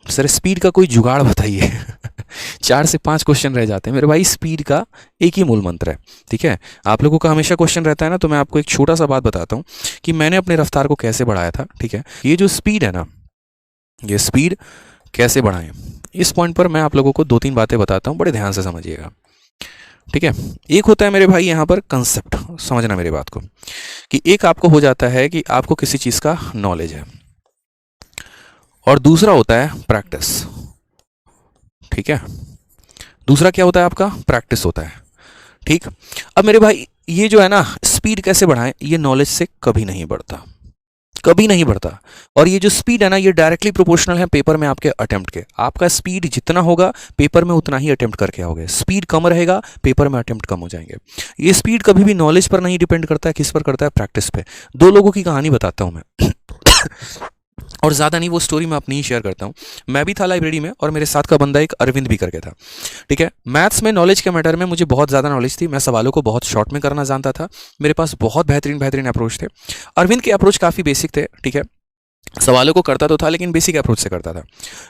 Sir speed का कोई जुगाड़ बताइए। 4 से 5 क्वेश्चन रह जाते हैं मेरे भाई। स्पीड का एक ही मूल मंत्र है, ठीक है। आप लोगों का हमेशा क्वेश्चन रहता है ना, तो मैं आपको एक छोटा सा बात बताता हूँ कि मैंने अपनी रफ्तार को कैसे बढ़ाया था, ठीक है। ये जो स्पीड है ना, ये स्पीड कैसे बढ़ाएं, इस पॉइंट पर मैं आप लोगों को 2-3 बातें बताता हूँ, बड़े ध्यान से समझिएगा, ठीक है। एक होता है मेरे भाई यहाँ पर कंसेप्ट, समझना मेरी बात को, कि एक आपको हो जाता है कि आपको किसी चीज़ का नॉलेज है, और दूसरा होता है प्रैक्टिस, ठीक है। दूसरा क्या होता है आपका? प्रैक्टिस होता है, ठीक। अब मेरे भाई ये जो है ना, स्पीड कैसे बढ़ाएं, ये नॉलेज से कभी नहीं बढ़ता, कभी नहीं बढ़ता। और ये जो स्पीड है ना, ये डायरेक्टली प्रोपोर्शनल है पेपर में आपके अटेम्प्ट के। आपका स्पीड जितना होगा पेपर में उतना ही अटेम्प्ट करके आओगे। स्पीड कम रहेगा, पेपर में अटेम्प्ट कम हो जाएंगे। ये स्पीड कभी भी नॉलेज पर नहीं डिपेंड करता है, किस पर करता है? प्रैक्टिस पे। 2 लोगों की कहानी बताता हूं मैं। और ज़्यादा नहीं, वो स्टोरी मैं अपनी ही शेयर करता हूँ। मैं भी था लाइब्रेरी में, और मेरे साथ का बंदा एक अरविंद भी करके था, ठीक है। मैथ्स में नॉलेज के मैटर में मुझे बहुत ज़्यादा नॉलेज थी। मैं सवालों को बहुत शॉर्ट में करना जानता था। मेरे पास बहुत बेहतरीन बेहतरीन अप्रोच थे। अरविंद के अप्रोच काफ़ी बेसिक थे, ठीक है। सवालों को करता तो था, लेकिन बेसिक अप्रोच से करता था।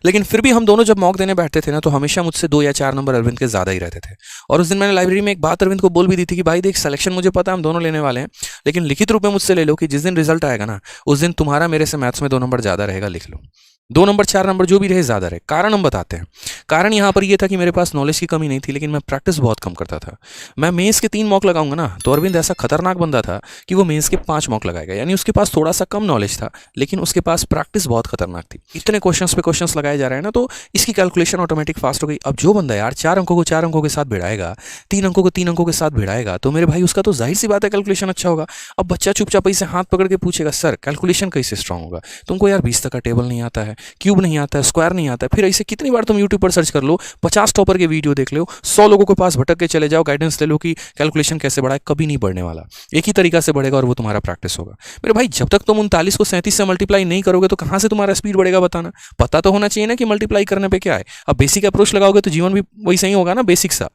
लेकिन फिर भी हम दोनों जब मॉक देने बैठते थे ना, तो हमेशा मुझसे 2 या 4 नंबर अरविंद के ज़्यादा ही रहते थे। और उस दिन मैंने लाइब्रेरी में एक बात अरविंद को बोल भी दी थी कि भाई देख, सिलेक्शन मुझे पता है हम दोनों लेने वाले हैं, लेकिन लिखित रूप में मुझसे ले लो कि जिस दिन रिजल्ट आएगा ना, उस दिन तुम्हारा मेरे से मैथ्स में 2 नंबर ज़्यादा रहेगा, लिख लो। 2 नंबर 4 नंबर जो भी रहे, ज़्यादा रहे। कारण हम बताते हैं। कारण यहाँ पर यह था कि मेरे पास नॉलेज की कमी नहीं थी, लेकिन मैं प्रैक्टिस बहुत कम करता था। मैं मेंस के 3 मॉक लगाऊंगा ना, तो अरविंद ऐसा खतरनाक बंदा था कि वो मेंस के 5 मॉक लगाएगा। यानी उसके पास थोड़ा सा कम नॉलेज था, लेकिन उसके पास प्रैक्टिस बहुत खतरनाक थी। इतने क्वेश्चंस पे क्वेश्चंस लगाए जा रहे हैं ना, तो इसकी कैलकुलेशन ऑटोमेटिक फास्ट हो गई। अब जो बंदा यार 4 अंकों को 4 अंकों के साथ भिड़ाएगा, 3 अंकों को 3 अंकों के साथ भिड़ाएगा, तो मेरे भाई उसका तो जाहिर सी बात है कैलकुलेशन अच्छा होगा। अब बच्चा चुपचाप से हाथ पकड़ के पूछेगा, सर कैलकुलेशन कैसे स्ट्रांग होगा? तुमको यार 20 तक का टेबल नहीं आता है, क्यूब नहीं आता है, स्क्वायर नहीं आता है। फिर ऐसे कितनी बार तुम यूट्यूब पर सर्च कर लो, 50 टॉपर के वीडियो देख लो, 100 लोगों के पास भटक के चले जाओ, गाइडेंस ले लो कि कैलकुलेशन कैसे बढ़ाए, कभी नहीं बढ़ने वाला। एक ही तरीका से बढ़ेगा, और वो तुम्हारा प्रैक्टिस होगा। मेरे भाई जब तक तुम 39 को 37 से मल्टीप्लाई नहीं करोगे, तो कहां से तुम्हारा स्पीड बढ़ेगा बताना? पता तो होना चाहिए ना कि मल्टीप्लाई करने पे क्या है। अब बेसिक अप्रोच लगाओगे तो जीवन भी वही सही होगा ना, बेसिक सा।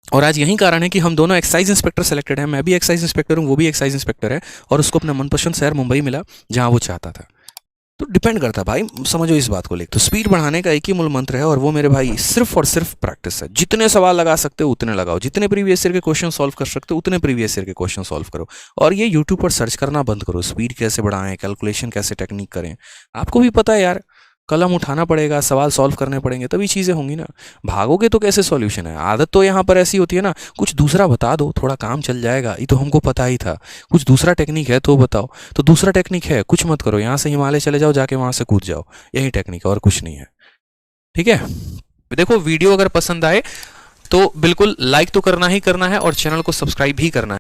और आज यही कारण है कि हम दोनों एक्साइज इंस्पेक्टर सेलेक्टेड हैं। मैं भी एक्साइज इंस्पेक्टर हूं, वो भी एक्साइज इंस्पेक्टर है, और उसको अपना मनपसंद शहर मुंबई मिला, जहां वो चाहता था। तो डिपेंड करता है भाई, समझो इस बात को लेकर। तो स्पीड बढ़ाने का एक ही मूल मंत्र है, और वो मेरे भाई सिर्फ और सिर्फ प्रैक्टिस है। जितने सवाल लगा सकते हो उतने लगाओ, जितने प्रीवियस ईयर के क्वेश्चन सॉल्व कर सकते हो उतने प्रीवियस ईयर के क्वेश्चन सॉल्व करो। और ये यूट्यूब पर सर्च करना बंद करो, स्पीड कैसे बढ़ाएं, कैलकुलेशन कैसे टेक्निक करें। आपको भी पता है यार, कलम उठाना पड़ेगा, सवाल सॉल्व करने पड़ेंगे, तभी चीज़ें होंगी ना। भागोगे तो कैसे सॉल्यूशन है? आदत तो यहाँ पर ऐसी होती है ना, कुछ दूसरा बता दो, थोड़ा काम चल जाएगा, ये तो हमको पता ही था। कुछ दूसरा टेक्निक है तो बताओ। तो दूसरा टेक्निक है, कुछ मत करो, यहाँ से हिमालय चले जाओ, जाके वहाँ से कूद जाओ। यही टेक्निक है, और कुछ नहीं है, ठीक है। देखो, वीडियो अगर पसंद आए तो बिल्कुल लाइक तो करना ही करना है, और चैनल को सब्सक्राइब भी करना है।